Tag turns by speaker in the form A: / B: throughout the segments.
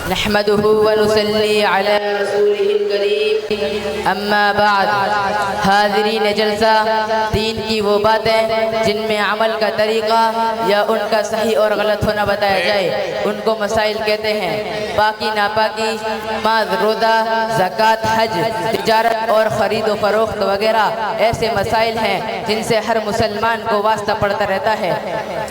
A: نحمده ونصلي على رسوله الكريم اما بعد۔ حاضرین جلسہ، دین کی وہ باتیں جن میں عمل کا طریقہ یا ان کا صحیح اور غلط ہونا بتایا جائے ان کو مسائل کہتے ہیں۔ پاکی ناپاکی، نماز، روزہ، زکوٰۃ، حج، تجارت اور خرید و فروخت وغیرہ ایسے مسائل ہیں جن سے ہر مسلمان کو واسطہ پڑتا رہتا ہے،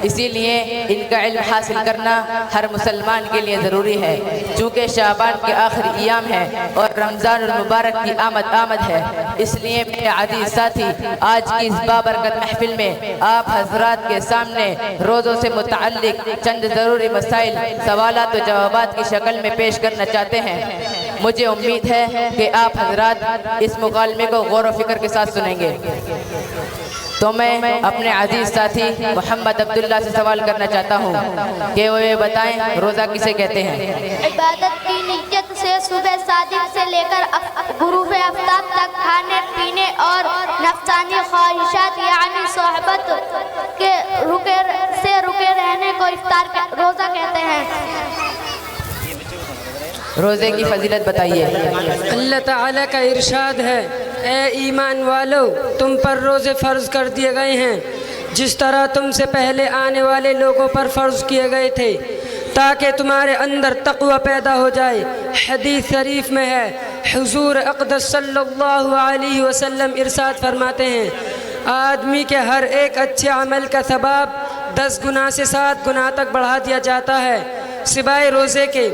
A: اسی لیے ان کا علم حاصل کرنا ہر مسلمان کے لیے ضروری ہے۔ چونکہ شعبان کے آخری ایام ہیں اور رمضان المبارک کی آمد ہے، اس لیے میرے عزیز ساتھی آج کی اس بابرکت محفل میں آپ حضرات کے سامنے روزوں سے متعلق چند ضروری مسائل سوالات و جوابات کی شکل میں پیش کرنا چاہتے ہیں۔ مجھے امید ہے کہ آپ حضرات اس مکالمے کو غور و فکر کے ساتھ سنیں گے۔ تو میں اپنے عزیز ساتھی محمد عبداللہ سے سوال کرنا چاہتا ہوں کہ وہ یہ بتائیں روزہ کسے کہتے ہیں؟
B: عبادت کی نیت سے صبح صادق سے لے کر غروب آفتاب تک کھانے پینے اور نفسانی خواہشات یعنی صحبت کے رکے رہنے کو افطار روزہ کہتے ہیں۔
A: روزے کی فضیلت بتائیے۔
C: اللہ تعالیٰ کا ارشاد ہے، اے ایمان والو، تم پر روزے فرض کر دیے گئے ہیں جس طرح تم سے پہلے آنے والے لوگوں پر فرض کیے گئے تھے تاکہ تمہارے اندر تقوی پیدا ہو جائے۔ حدیث شریف میں ہے، حضور اقدس صلی اللہ علیہ وسلم ارشاد فرماتے ہیں، آدمی کے ہر ایک اچھے عمل کا ثواب 10 گنا سے 7 گنا تک بڑھا دیا جاتا ہے سوائے روزے کے۔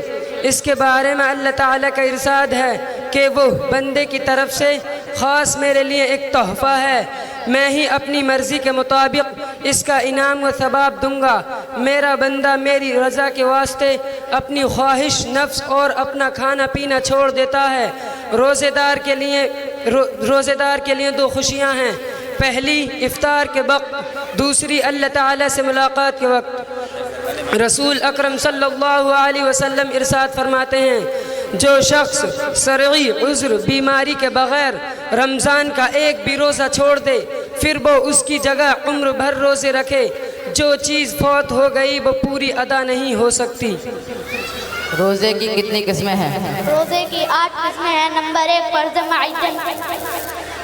C: اس کے بارے میں اللہ تعالیٰ کا ارشاد ہے کہ وہ بندے کی طرف سے خاص میرے لیے ایک تحفہ ہے، میں ہی اپنی مرضی کے مطابق اس کا انعام و ثواب دوں گا۔ میرا بندہ میری رضا کے واسطے اپنی خواہش نفس اور اپنا کھانا پینا چھوڑ دیتا ہے۔ روزے دار کے لیے 2 خوشیاں ہیں، پہلی افطار کے وقت، دوسری اللہ تعالیٰ سے ملاقات کے وقت۔ رسول اکرم صلی اللہ علیہ وسلم ارشاد فرماتے ہیں، جو شخص شرعی عذر بیماری کے بغیر رمضان کا ایک بھی روزہ چھوڑ دے پھر وہ اس کی جگہ عمر بھر روزے رکھے، جو چیز فوت ہو گئی وہ پوری ادا نہیں ہو سکتی۔
A: روزے کی کتنی قسمیں ہیں؟
B: روزے کی 8 قسمیں ہیں۔ نمبر 1 فرض معین،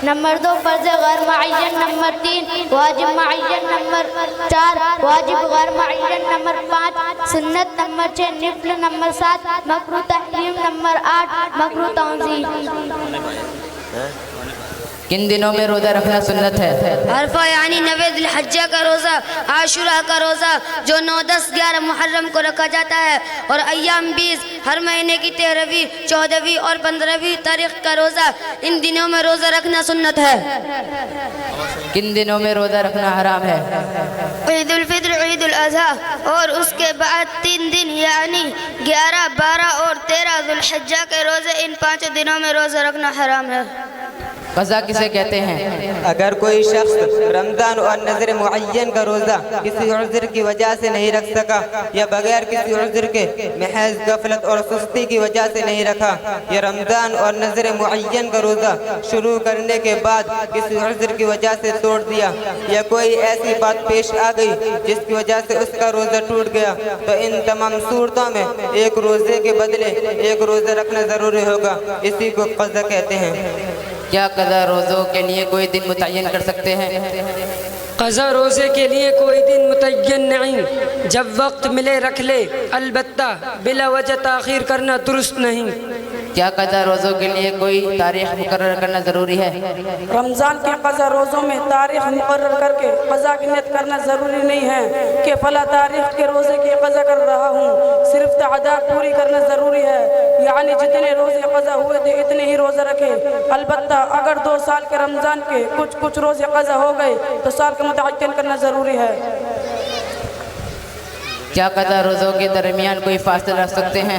B: نمبر 2 فرض غیر معین، نمبر 3 واجب معین، نمبر 4 واجب غیر معین، نمبر 5 سنت، نمبر 6 نفل، نمبر 7 مکروہ تحریم، نمبر 8 مکروہ تنزیل۔
A: کن دنوں میں روزہ رکھنا سنت ہے؟
D: عرفہ یعنی 9 ذی الحجہ کا روزہ، عاشوراء کا روزہ جو 9، 10، 11 محرم کو رکھا جاتا ہے، اور ایام 20 ہر مہینے کی 13ویں، 14ویں اور 15ویں تاریخ کا روزہ، ان دنوں میں روزہ رکھنا سنت ہے۔
A: کن دنوں میں روزہ رکھنا حرام ہے؟
D: عید الفطر، عید الاضحیٰ اور اس کے بعد 3 دن یعنی 11، 12 اور 13 ذی الحجہ کے روزے، ان 5 دنوں میں روزہ رکھنا حرام ہے۔
A: قضا کسے کہتے ہیں؟
E: اگر کوئی شخص رمضان اور نظر معین کا روزہ کسی عذر کی وجہ سے نہیں رکھ سکا یا بغیر کسی عذر کے محض غفلت اور سستی کی وجہ سے نہیں رکھا، یا رمضان اور نظر معین کا روزہ شروع کرنے کے بعد کسی عذر کی وجہ سے توڑ دیا، یا کوئی ایسی بات پیش آ گئی جس کی وجہ سے اس کا روزہ ٹوٹ گیا، تو ان تمام صورتوں میں ایک روزے کے بدلے ایک روزہ رکھنا ضروری ہوگا، اسی کو قضا کہتے ہیں۔
A: کیا قضا روزوں کے لیے کوئی دن متعین کر سکتے ہیں؟
C: قضا روزے کے لیے کوئی دن متعین نہیں، جب وقت ملے رکھ لے، البتہ بلا وجہ تاخیر کرنا درست نہیں۔
A: کیا قضا روزوں کے لیے کوئی تاریخ مقرر کرنا ضروری ہے؟
F: رمضان کے قضا روزوں میں تاریخ مقرر کر کے قضا کی نیت کرنا ضروری نہیں ہے کہ فلاں تاریخ کے روزے کی قضا کر رہا ہوں، صرف تعداد پوری کرنا ضروری ہے، یعنی جتنے روزے قضا ہوئے تھے اتنے ہی روزے رکھے۔ البتہ اگر 2 سال کے رمضان کے کچھ روزے قضا ہو گئے تو سال کا متعین کرنا ضروری ہے۔
A: کیا قضا روزوں کے درمیان کوئی فاصلہ رکھ سکتے ہیں؟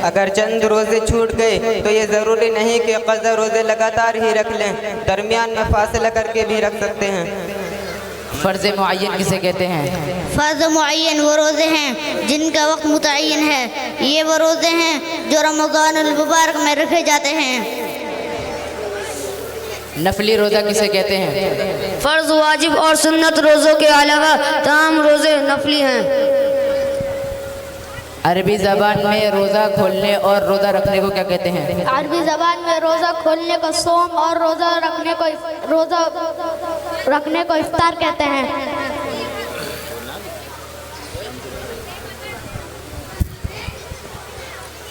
E: اگر چند روزے چھوٹ گئے تو یہ ضروری نہیں کہ قضا روزے لگاتار ہی رکھ لیں، درمیان میں فاصلہ کر کے بھی رکھ سکتے ہیں۔
A: فرض معین کسے کہتے ہیں؟
D: فرض معین وہ روزے ہیں جن کا وقت متعین ہے، یہ وہ روزے ہیں جو رمضان المبارک میں رکھے جاتے ہیں۔
A: نفلی روزہ کسے کہتے ہیں؟
D: فرض، واجب اور سنت روزوں کے علاوہ تمام روزے نفلی ہیں۔
A: عربی زبان میں روزہ کھولنے اور روزہ رکھنے کو کیا کہتے ہیں؟
B: عربی زبان میں روزہ کھولنے کو صوم اور روزہ رکھنے کو افطار کہتے ہیں۔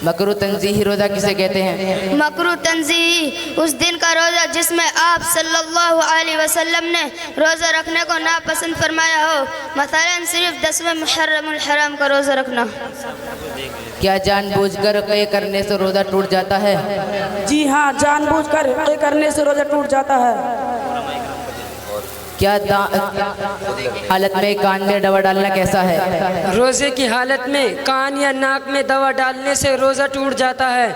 A: مکروہ تنزیہی روزہ کسے کہتے ہیں؟
D: مکروہ تنزیہی اس دن کا روزہ جس میں آپ صلی اللہ علیہ وسلم نے روزہ رکھنے کو ناپسند فرمایا ہو، مثلا صرف 10ویں محرم الحرام کا روزہ رکھنا۔
A: کیا جان بوجھ کر قے کرنے سے روزہ ٹوٹ جاتا ہے؟
F: جی ہاں، جان بوجھ کر قے کرنے سے روزہ ٹوٹ جاتا ہے۔
A: کیا حالت میں کان میں دوا ڈالنا کیسا ہے؟
C: روزے کی حالت میں کان یا ناک میں دوا ڈالنے سے روزہ ٹوٹ جاتا ہے۔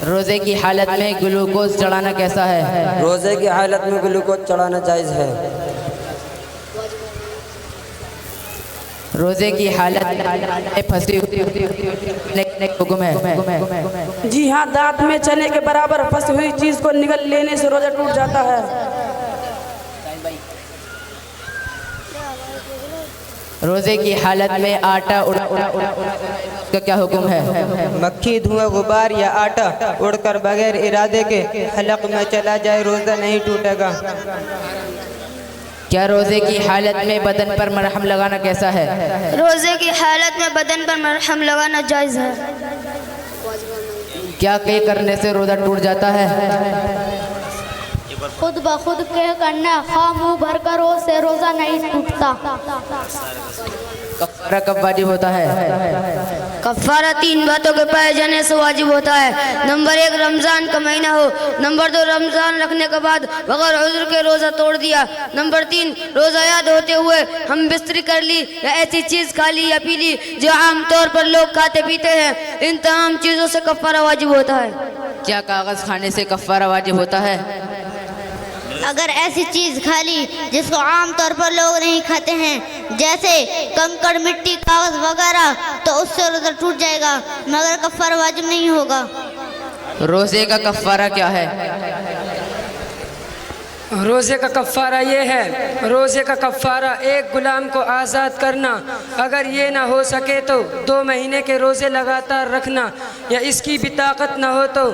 A: روزے کی حالت میں گلوکوز چڑھانا کیسا ہے؟
G: روزے کی حالت میں گلوکوز چڑھانا جائز ہے۔
A: روزے کی حالت میں پھنسی ہوئی حکم ہے؟
F: جی ہاں، دانت میں چنے کے برابر پھنسی ہوئی چیز کو نگل لینے سے روزہ ٹوٹ جاتا ہے۔
A: روزے کی حالت میں آٹا کا کیا حکم ہے؟
E: مکھی، دھواں، غبار یا آٹا اڑ کر بغیر ارادے کے حلق میں چلا جائے روزہ نہیں ٹوٹے گا۔
A: کیا روزے کی حالت میں بدن پر مرہم لگانا کیسا ہے؟
D: روزے کی حالت میں بدن پر مرہم لگانا جائز ہے۔
A: کیا قے کرنے سے روزہ ٹوٹ جاتا ہے؟
B: خود بخود قے کرنا، خواہ منہ بھر کر سے روزہ نہیں ٹوٹتا۔
A: کفارہ کب واجب ہوتا ہے؟
D: کفارہ 3 باتوں کے پائے جانے سے واجب ہوتا ہے۔ نمبر 1 رمضان کا مہینہ ہو۔ نمبر 2 رمضان رکھنے کے بعد بغیر عذر کے روزہ توڑ دیا۔ نمبر 3 روزہ یاد ہوتے ہوئے ہم بستری کر لی یا ایسی چیز کھا لی یا پی لی جو عام طور پر لوگ کھاتے پیتے ہیں، ان تمام چیزوں سے کفارہ واجب ہوتا ہے۔
A: کیا کاغذ کھانے سے کفارہ واجب ہوتا ہے؟
B: اگر ایسی چیز کھا لی جس کو عام طور پر لوگ نہیں کھاتے ہیں، جیسے کنکڑ، مٹی، کاغذ وغیرہ، تو اس سے روزہ ٹوٹ جائے گا مگر کفارہ واجب نہیں ہوگا۔
A: روزے کا کفارہ کیا ہے؟
C: روزے کا کفارہ یہ ہے، روزے کا کفارہ ایک غلام کو آزاد کرنا، اگر یہ نہ ہو سکے تو 2 مہینے کے روزے لگاتار رکھنا، یا اس کی بھی طاقت نہ ہو تو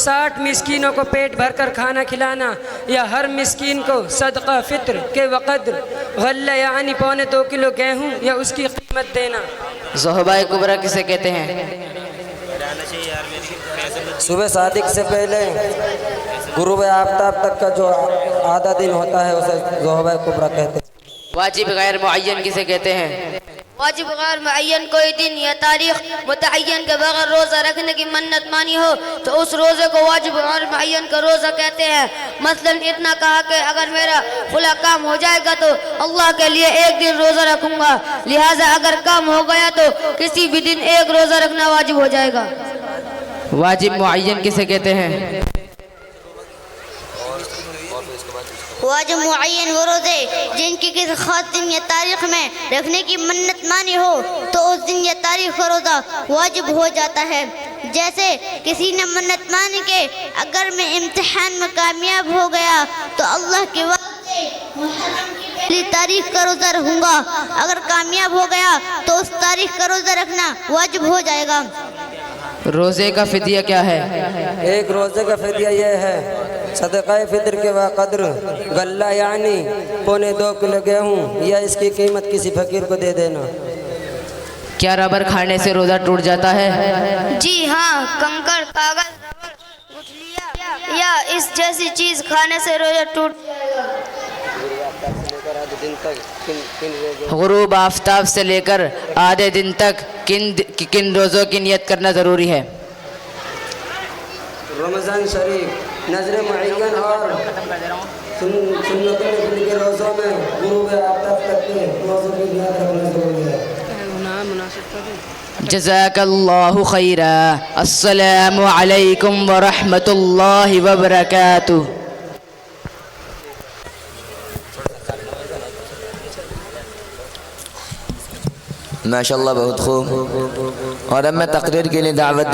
C: 60 مسکینوں کو پیٹ بھر کر کھانا کھلانا، یا ہر مسکین کو صدقہ فطر کے وقدر غلہ یعنی 2.25 کلو گیہوں یا اس کی قیمت دینا۔
A: زہبہ کبریٰ کسے کہتے ہیں؟
G: صبح صادق سے پہلے غروب آفتاب تک کا جو آدھا دن ہوتا ہے اسے ظہر کبریٰ کہتے ہیں۔
A: واجب غیر معین کسے کہتے ہیں؟
D: واجب غیر معین کوئی دن یا تاریخ متعین کے بغیر روزہ رکھنے کی منت مانی ہو تو اس روزے کو واجب غیر معین کا روزہ کہتے ہیں۔ مثلا اتنا کہا کہ اگر میرا فلاں کام ہو جائے گا تو اللہ کے لیے 1 دن روزہ رکھوں گا، لہٰذا اگر کام ہو گیا تو کسی بھی دن 1 روزہ رکھنا واجب ہو جائے گا۔
A: واجب معین کسے کہتے ہیں؟
B: واجب معین وہ روزے جن کی کسی خاص دن یا تاریخ میں رکھنے کی منت مانی ہو تو اس دن یا تاریخ کا روزہ واجب ہو جاتا ہے۔ جیسے کسی نے منت مانی کہ اگر میں امتحان میں کامیاب ہو گیا تو اللہ کے واسطے محرم کی پہلی تاریخ کا روزہ رکھوں گا، اگر کامیاب ہو گیا تو اس تاریخ کا روزہ رکھنا واجب ہو جائے گا۔
A: روزے کا فدیہ کیا ہے؟
G: ایک روزے کا فدیہ یہ ہے، صدقہ فطر کے قدر غلہ یعنی 2.25 کلو گیہوں یا اس کی قیمت کسی فقیر کو دے دینا۔
A: کیا ربر کھانے سے روزہ ٹوٹ جاتا ہے؟
D: جی ہاں، کنکر، کاغذ، ربڑ، گٹھلیاں یا اس جیسی چیز کھانے سے روزہ ٹوٹ جائے گا۔
A: غروب آفتاب سے لے کر آدھے دن تک کن روزوں کی نیت کرنا ضروری ہے؟
G: رمضان شریف، نظر معین اور سنت کے روزوں میں غروب آفتاب تک کے روزوں کی نیت رکھنا ضروری ہے۔
A: جزاک اللہ خیرا۔ السلام علیکم ورحمۃ اللہ وبرکاتہ۔
H: ماشاءاللہ، بہت خوب۔ اور اب میں تقریر کے لیے دعوت